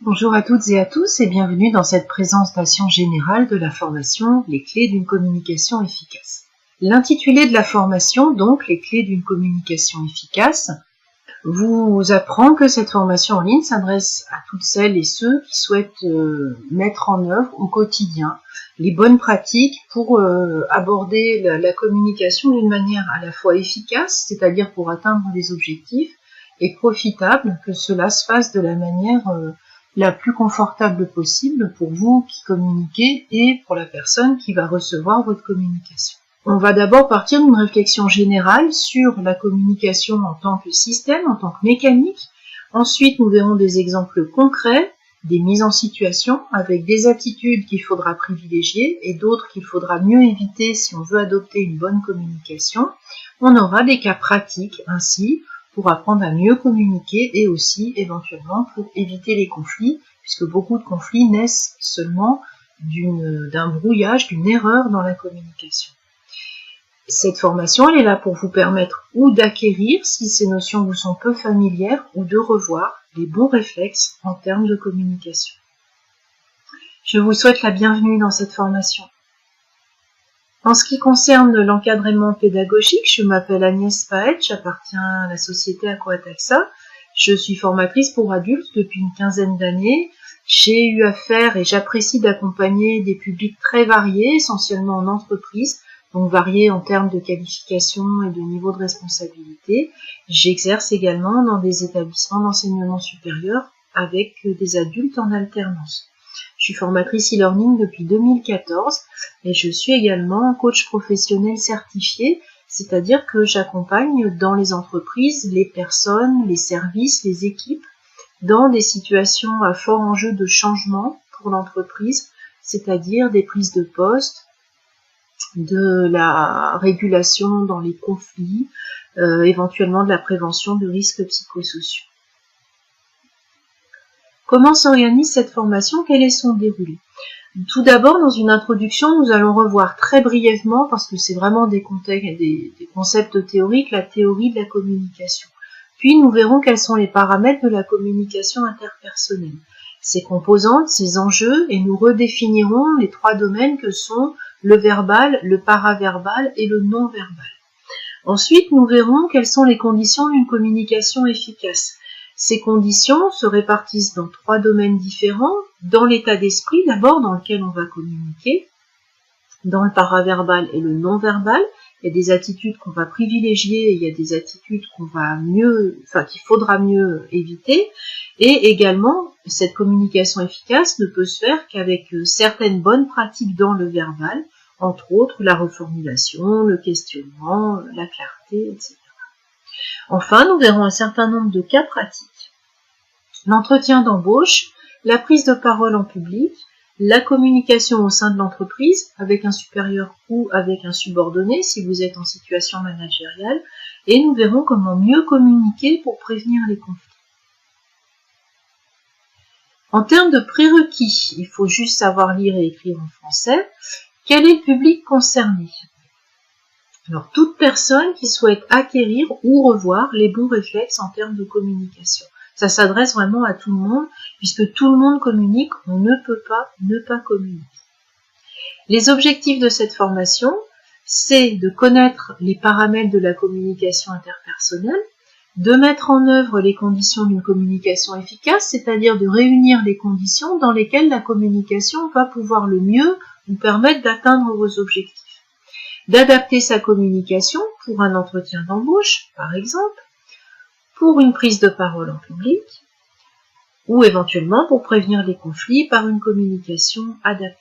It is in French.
Bonjour à toutes et à tous et bienvenue dans cette présentation générale de la formation « Les clés d'une communication efficace ». L'intitulé de la formation, donc « Les clés d'une communication efficace », vous apprend que cette formation en ligne s'adresse à toutes celles et ceux qui souhaitent mettre en œuvre au quotidien les bonnes pratiques pour aborder la communication d'une manière à la fois efficace, c'est-à-dire pour atteindre les objectifs, et profitable, que cela se fasse de la manière la plus confortable possible pour vous qui communiquez et pour la personne qui va recevoir votre communication. On va d'abord partir d'une réflexion générale sur la communication en tant que système, en tant que mécanique. Ensuite, nous verrons des exemples concrets, des mises en situation avec des attitudes qu'il faudra privilégier et d'autres qu'il faudra mieux éviter si on veut adopter une bonne communication. On aura des cas pratiques ainsi pour apprendre à mieux communiquer et aussi éventuellement pour éviter les conflits, puisque beaucoup de conflits naissent seulement d'un brouillage, d'une erreur dans la communication. Cette formation, elle est là pour vous permettre ou d'acquérir, si ces notions vous sont peu familières, ou de revoir les bons réflexes en termes de communication. Je vous souhaite la bienvenue dans cette formation. En ce qui concerne l'encadrement pédagogique, je m'appelle Agnès Paet, j'appartiens à la société Aquataxa. Je suis formatrice pour adultes depuis une quinzaine d'années. J'ai eu affaire et j'apprécie d'accompagner des publics très variés, essentiellement en entreprise, donc variés en termes de qualification et de niveau de responsabilité. J'exerce également dans des établissements d'enseignement supérieur avec des adultes en alternance. Je suis formatrice e-learning depuis 2014 et je suis également coach professionnel certifié, c'est-à-dire que j'accompagne dans les entreprises les personnes, les services, les équipes dans des situations à fort enjeu de changement pour l'entreprise, c'est-à-dire des prises de poste, de la régulation dans les conflits, éventuellement de la prévention de risques psychosociaux. Comment s'organise cette formation? Quel est son déroulé? Tout d'abord, dans une introduction, nous allons revoir très brièvement, parce que c'est vraiment des concepts théoriques, la théorie de la communication. Puis nous verrons quels sont les paramètres de la communication interpersonnelle, ses composantes, ses enjeux, et nous redéfinirons les trois domaines que sont le verbal, le paraverbal et le non-verbal. Ensuite, nous verrons quelles sont les conditions d'une communication efficace. Ces conditions se répartissent dans trois domaines différents, dans l'état d'esprit d'abord dans lequel on va communiquer, dans le paraverbal et le non-verbal. Il y a des attitudes qu'on va privilégier et il y a des attitudes qu'il faudra mieux éviter. Et également, cette communication efficace ne peut se faire qu'avec certaines bonnes pratiques dans le verbal, entre autres la reformulation, le questionnement, la clarté, etc. Enfin, nous verrons un certain nombre de cas pratiques. L'entretien d'embauche, la prise de parole en public, la communication au sein de l'entreprise avec un supérieur ou avec un subordonné si vous êtes en situation managériale, et nous verrons comment mieux communiquer pour prévenir les conflits. En termes de prérequis, il faut juste savoir lire et écrire en français. Quel est le public concerné? Alors, toute personne qui souhaite acquérir ou revoir les bons réflexes en termes de communication. Ça s'adresse vraiment à tout le monde, puisque tout le monde communique, on ne peut pas ne pas communiquer. Les objectifs de cette formation, c'est de connaître les paramètres de la communication interpersonnelle, de mettre en œuvre les conditions d'une communication efficace, c'est-à-dire de réunir les conditions dans lesquelles la communication va pouvoir le mieux vous permettre d'atteindre vos objectifs. D'adapter sa communication pour un entretien d'embauche, par exemple, pour une prise de parole en public, ou éventuellement pour prévenir les conflits par une communication adaptée.